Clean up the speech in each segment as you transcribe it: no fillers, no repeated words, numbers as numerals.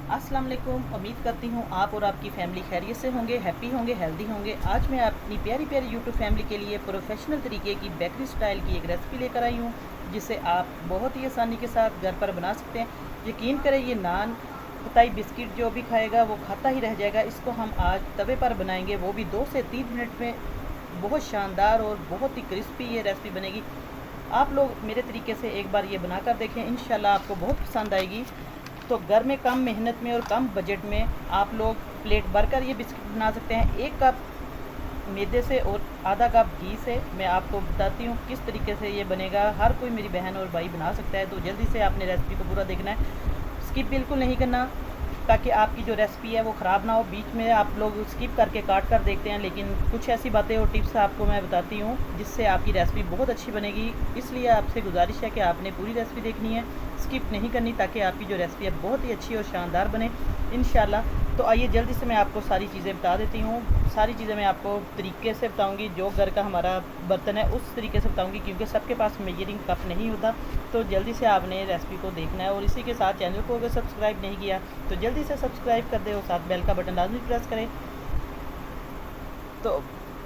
अस्सलाम वालेकुम। उम्मीद करती हूँ आप और आपकी फ़ैमिली खैरियत से होंगे, हैप्पी होंगे, हेल्दी होंगे। आज मैं अपनी प्यारी प्यारी यूट्यूब फैमिली के लिए प्रोफेशनल तरीके की बेकरी स्टाइल की एक रेसिपी लेकर आई हूँ, जिसे आप बहुत ही आसानी के साथ घर पर बना सकते हैं। यकीन करें, ये नान खटाई बिस्किट जो भी खाएगा वो खाता ही रह जाएगा। इसको हम आज तवे पर बनाएंगे, वो भी 2 से 3 मिनट में। बहुत शानदार और बहुत ही क्रिस्पी ये रेसिपी बनेगी। आप लोग मेरे तरीके से एक बार ये बनाकर देखें, इंशाल्लाह आपको बहुत पसंद आएगी। तो घर में कम मेहनत में और कम बजट में आप लोग प्लेट भरकर ये बिस्किट बना सकते हैं। 1 कप मैदे से और आधा कप घी से मैं आपको बताती हूँ किस तरीके से ये बनेगा। हर कोई मेरी बहन और भाई बना सकता है, तो जल्दी से आपने रेसिपी को पूरा देखना है, स्किप बिल्कुल नहीं करना, ताकि आपकी जो रेसिपी है वो ख़राब ना हो। बीच में आप लोग स्किप करके काट कर देखते हैं, लेकिन कुछ ऐसी बातें और टिप्स आपको मैं बताती हूँ जिससे आपकी रेसिपी बहुत अच्छी बनेगी। इसलिए आपसे गुजारिश है कि आपने पूरी रेसिपी देखनी है, स्किप नहीं करनी, ताकि आपकी जो रेसिपी है बहुत ही अच्छी और शानदार बने इंशाल्लाह। तो आइए जल्दी से मैं आपको सारी चीज़ें बता देती हूँ। सारी चीज़ें मैं आपको तरीके से बताऊँगी, जो घर का हमारा बर्तन है उस तरीके से बताऊँगी, क्योंकि सबके पास मेजरिंग कप नहीं होता। तो जल्दी से आपने रेसिपी को देखना है, और इसी के साथ चैनल को अगर सब्सक्राइब नहीं किया तो जल्दी से सब्सक्राइब कर दे और साथ बेल का बटन लाजमी प्रेस करें। तो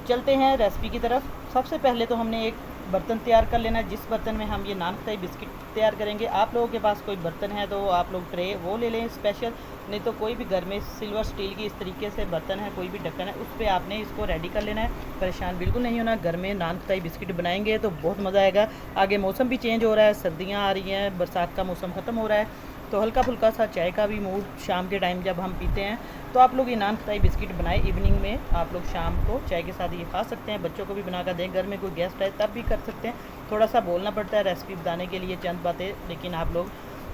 चलते हैं रेसिपी की तरफ। सबसे पहले तो हमने एक बर्तन तैयार कर लेना है, जिस बर्तन में हम ये नान खटाई बिस्किट तैयार करेंगे। आप लोगों के पास कोई बर्तन है तो आप लोग ट्रे वो ले लें स्पेशल, नहीं तो कोई भी घर में सिल्वर स्टील की इस तरीके से बर्तन है, कोई भी ढक्कन है, उस पर आपने इसको रेडी कर लेना है। परेशान बिल्कुल नहीं होना, घर में नान खटाई बिस्किट बनाएंगे तो बहुत मज़ा आएगा। आगे मौसम भी चेंज हो रहा है, सर्दियाँ आ रही हैं, बरसात का मौसम ख़त्म हो रहा है, तो हल्का फुल्का सा चाय का भी मूड शाम के टाइम जब हम पीते हैं, तो आप लोग ये नान खटाई बिस्किट बनाएं। इवनिंग में आप लोग शाम को चाय के साथ ये खा सकते हैं, बच्चों को भी बना कर दें। घर में कोई गेस्ट आए तब भी कर सकते हैं। थोड़ा सा बोलना पड़ता है रेसिपी बताने के लिए, चंद बातें, लेकिन आप लोग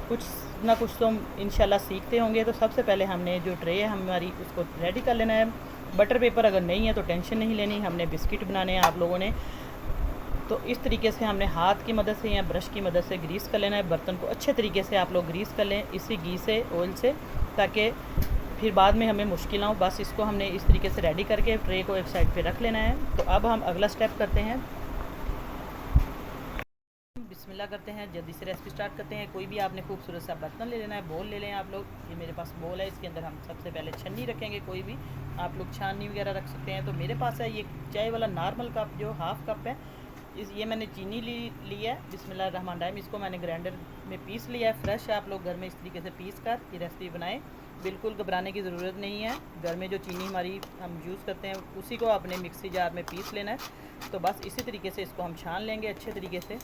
कुछ ना कुछ तो इंशाल्लाह सीखते होंगे। तो सबसे पहले हमने जो ट्रे है हमारी, उसको रेडी कर लेना है। बटर पेपर अगर नहीं है तो टेंशन नहीं लेनी, हमने बिस्किट बनाने हैं आप लोगों ने। तो इस तरीके से हमने हाथ की मदद से या ब्रश की मदद से ग्रीस कर लेना है। बर्तन को अच्छे तरीके से आप लोग ग्रीस कर लें इसी घी से, ऑयल से, ताकि फिर बाद में हमें मुश्किल ना हो। बस इसको हमने इस तरीके से रेडी करके ट्रे को एक साइड पे रख लेना है। तो अब हम अगला स्टेप करते हैं, बिस्मिल्लाह करते हैं, जल्दी से रेसिपी स्टार्ट करते हैं। कोई भी आपने खूबसूरत सा बर्तन ले लेना है, बोल ले लें आप लोग। ये मेरे पास बोल है, इसके अंदर हम सबसे पहले छन्नी रखेंगे। कोई भी आप लोग छाननी वगैरह रख सकते हैं। तो मेरे पास है ये चाय वाला नॉर्मल कप, जो हाफ़ कप है। ये मैंने चीनी ली है, बिस्मिल्लाहिर्रहमानिर्रहीम। इसको मैंने ग्राइंडर में पीस लिया है फ्रेश। आप लोग घर में इस तरीके से पीस कर ये रेसिपी बनाएं, बिल्कुल घबराने की ज़रूरत नहीं है। घर में जो चीनी हमारी हम यूज़ करते हैं उसी को अपने मिक्सी जार में पीस लेना है। तो बस इसी तरीके से इसको हम छान लेंगे अच्छे तरीके से,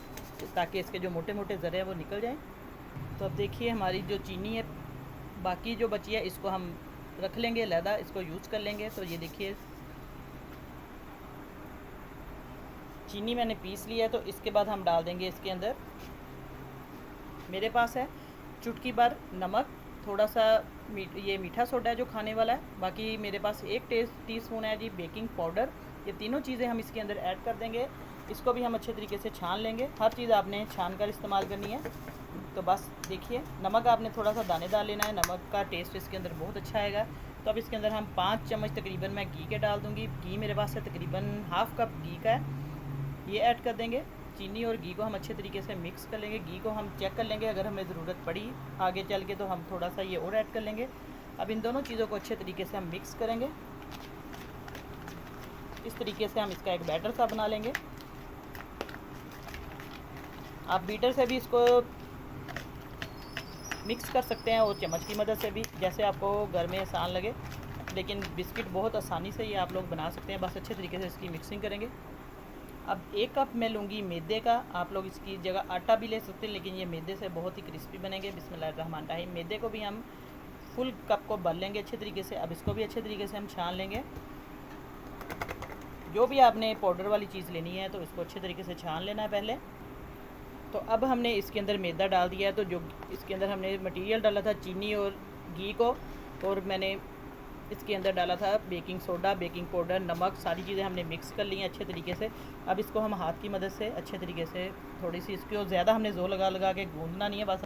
ताकि इसके जो मोटे मोटे ज़रे हैं वो निकल जाएं। तो अब देखिए हमारी जो चीनी है बाकी जो बची है, इसको हम रख लेंगे अलहदा, इसको यूज़ कर लेंगे। तो ये देखिए चीनी मैंने पीस लिया है। तो इसके बाद हम डाल देंगे इसके अंदर, मेरे पास है चुटकी भर नमक, थोड़ा सा ये मीठा सोडा है जो खाने वाला है, बाकी मेरे पास 1 टीस्पून है जी बेकिंग पाउडर। ये तीनों चीज़ें हम इसके अंदर ऐड कर देंगे। इसको भी हम अच्छे तरीके से छान लेंगे, हर चीज़ आपने छान कर इस्तेमाल करनी है। तो बस देखिए नमक आपने थोड़ा सा दानेदार लेना है, नमक का टेस्ट इसके अंदर बहुत अच्छा आएगा। तो अब इसके अंदर हम 5 चम्मच तकरीबन मैं घी के डाल दूँगी। घी मेरे पास है तकरीबन हाफ़ कप घी का है, ये ऐड कर देंगे। चीनी और घी को हम अच्छे तरीके से मिक्स कर लेंगे। घी को हम चेक कर लेंगे, अगर हमें ज़रूरत पड़ी आगे चल के तो हम थोड़ा सा ये और ऐड कर लेंगे। अब इन दोनों चीज़ों को अच्छे तरीके से हम मिक्स करेंगे। इस तरीके से हम इसका एक बैटर सा बना लेंगे। आप बीटर से भी इसको मिक्स कर सकते हैं और चम्मच की मदद से भी, जैसे आपको घर में आसान लगे, लेकिन बिस्किट बहुत आसानी से ये आप लोग बना सकते हैं। बस अच्छे तरीके से इसकी मिक्सिंग करेंगे। अब 1 कप मैं लूँगी मैदे का, आप लोग इसकी जगह आटा भी ले सकते हैं, लेकिन ये मैदे से बहुत ही क्रिस्पी बनेंगे। बिस्मिल्लाहिर्रहमानिर्रहीम। मैदे को भी हम फुल कप को भर लेंगे अच्छे तरीके से। अब इसको भी अच्छे तरीके से हम छान लेंगे। जो भी आपने पाउडर वाली चीज़ लेनी है तो इसको अच्छे तरीके से छान लेना है पहले। तो अब हमने इसके अंदर मैदा डाल दिया है। तो जो इसके अंदर हमने मटेरियल डाला था चीनी और घी को, और मैंने इसके अंदर डाला था बेकिंग सोडा, बेकिंग पाउडर, नमक, सारी चीज़ें हमने मिक्स कर ली हैं अच्छे तरीके से। अब इसको हम हाथ की मदद से अच्छे तरीके से थोड़ी सी इसको ज़्यादा हमने जोर लगा लगा के गूंदना नहीं है बस।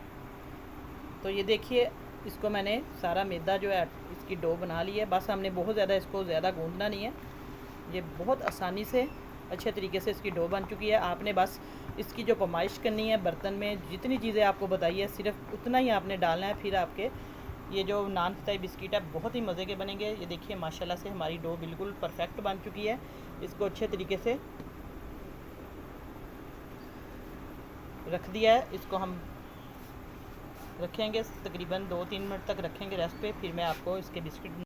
तो ये देखिए इसको मैंने सारा मैदा जो है इसकी डो बना ली है। बस हमने बहुत ज़्यादा इसको ज़्यादा गूंदना नहीं है। ये बहुत आसानी से अच्छे तरीके से इसकी डो बन चुकी है। आपने बस इसकी जो पैमाइश करनी है, बर्तन में जितनी चीज़ें आपको बताई है सिर्फ उतना ही आपने डालना है, फिर आपके ये जो नान फ्राई बिस्किट है बहुत ही मज़े के बनेंगे। ये देखिए माशाल्लाह से हमारी डो बिल्कुल परफेक्ट बन चुकी है। इसको अच्छे तरीके से रख दिया है। इसको हम रखेंगे तकरीबन 2-3 मिनट तक रखेंगे रेस्ट पे, फिर मैं आपको इसके बिस्किट।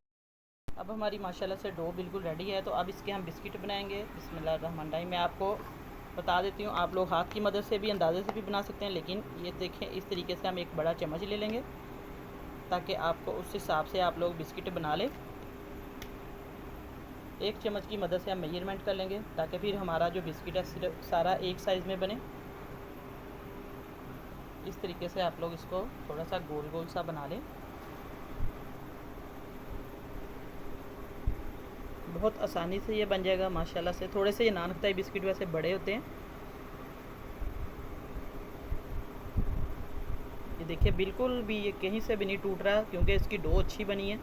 अब हमारी माशाल्लाह से डो बिल्कुल रेडी है, तो अब इसके हम बिस्किट बनाएंगे। बिस्मिल्लाहिर्रहमानिर्रहीम। मैं आपको बता देती हूँ, आप लोग हाथ की मदद से भी अंदाजे से भी बना सकते हैं, लेकिन ये देखें इस तरीके से हम एक बड़ा चम्मच ले लेंगे ताकि आपको उस हिसाब से आप लोग बिस्किट बना लें। एक चम्मच की मदद से हम मेजरमेंट कर लेंगे ताकि फिर हमारा जो बिस्किट है सिर्फ सारा एक साइज़ में बने। इस तरीके से आप लोग इसको थोड़ा सा गोल गोल सा बना लें। बहुत आसानी से ये बन जाएगा माशाल्लाह से। थोड़े से ये नान खताई बिस्किट वैसे बड़े होते हैं। ये देखिए बिल्कुल भी ये कहीं से भी नहीं टूट रहा क्योंकि इसकी डो अच्छी बनी है।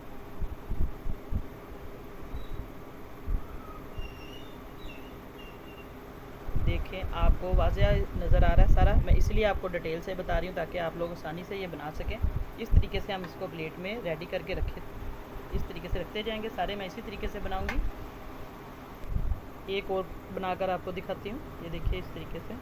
देखें आपको वाज़ह नज़र आ रहा है सारा। मैं इसलिए आपको डिटेल से बता रही हूँ ताकि आप लोग आसानी से ये बना सकें। इस तरीके से हम इसको प्लेट में रेडी करके रखें। इस तरीके से रखते जाएंगे सारे। मैं इसी तरीके से बनाऊँगी। एक और बनाकर आपको दिखाती हूँ। ये देखिए इस तरीके से।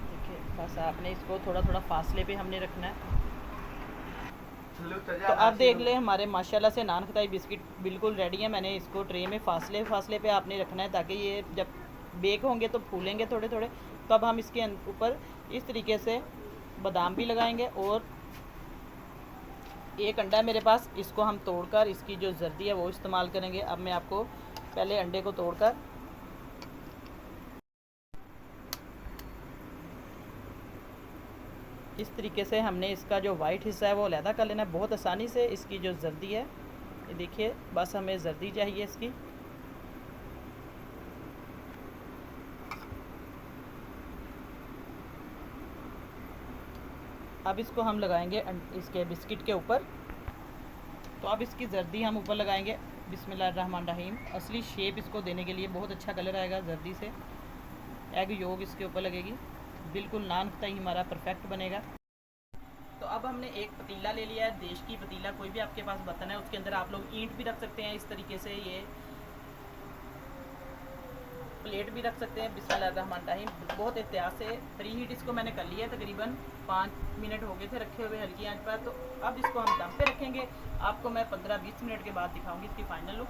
देखिए बस आपने इसको थोड़ा थोड़ा फासले पे हमने रखना है। तो आप देख लें हमारे माशाल्लाह से नान खताई बिस्किट बिल्कुल रेडी है। मैंने इसको ट्रे में फासले फासले पे आपने रखना है ताकि ये जब बेक होंगे तो फूलेंगे थोड़े थोड़े। तो अब हम इसके ऊपर इस तरीके से बादाम भी लगाएंगे और एक अंडा है मेरे पास, इसको हम तोड़कर इसकी जो जर्दी है वो इस्तेमाल करेंगे। अब मैं आपको पहले अंडे को तोड़कर इस तरीके से हमने इसका जो वाइट हिस्सा है वो अलहदा कर लेना है बहुत आसानी से। इसकी जो जर्दी है ये देखिए, बस हमें जर्दी चाहिए इसकी। अब इसको हम लगाएंगे इसके बिस्किट के ऊपर। तो अब इसकी जर्दी हम ऊपर लगाएंगे। बिस्मिल्लाहिर्रहमानिर्रहीम। असली शेप इसको देने के लिए बहुत अच्छा कलर आएगा जर्दी से। एग योग इसके ऊपर लगेगी। बिल्कुल नान खताई हमारा परफेक्ट बनेगा। तो अब हमने एक पतीला ले लिया है, देश की पतीला, कोई भी आपके पास बर्तन है। उसके अंदर आप लोग ईंट भी रख सकते हैं इस तरीके से, ये प्लेट भी रख सकते हैं। बिस्मिल्लाहिर्रहमानिर्रहीम। बहुत एहतियात से प्री हीट इसको मैंने कर लिया है। तकरीबन 5 मिनट हो गए थे रखे हुए हल्की आंच पर। तो अब इसको हम दम पे रखेंगे। आपको मैं 15-20 मिनट के बाद दिखाऊंगी इसकी फ़ाइनल लुक।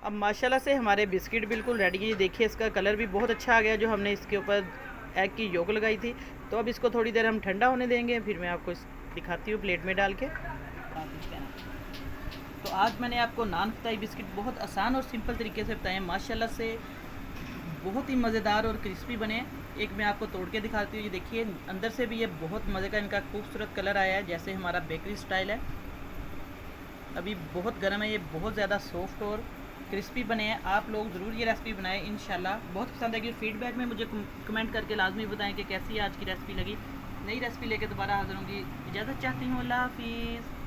अब माशाल्लाह से हमारे बिस्किट बिल्कुल रेडी है। देखिए इसका कलर भी बहुत अच्छा आ गया जो हमने इसके ऊपर एग की योग लगाई थी। तो अब इसको थोड़ी देर हम ठंडा होने देंगे, फिर मैं आपको दिखाती हूँ प्लेट में डाल के। तो आज मैंने आपको नान खताई बिस्किट बहुत आसान और सिंपल तरीके से बताएं। माशाल्लाह से बहुत ही मज़ेदार और क्रिस्पी बने। एक मैं आपको तोड़ के दिखाती हूँ। ये देखिए अंदर से भी ये बहुत मज़े का इनका खूबसूरत कलर आया है जैसे हमारा बेकरी स्टाइल है। अभी बहुत गर्म है, ये बहुत ज़्यादा सॉफ्ट और क्रिस्पी बने हैं। आप लोग ज़रूर ये रेसिपी बनाएं, इंशाल्लाह बहुत पसंद आएगी। फीडबैक में मुझे कमेंट करके लाजमी बताएं कि कैसी आज की रेसिपी लगी। नई रेसिपी लेकर दोबारा हाज़िर होंगी। इजाज़त चाहती हूँ। अल्लाह हाफिज़।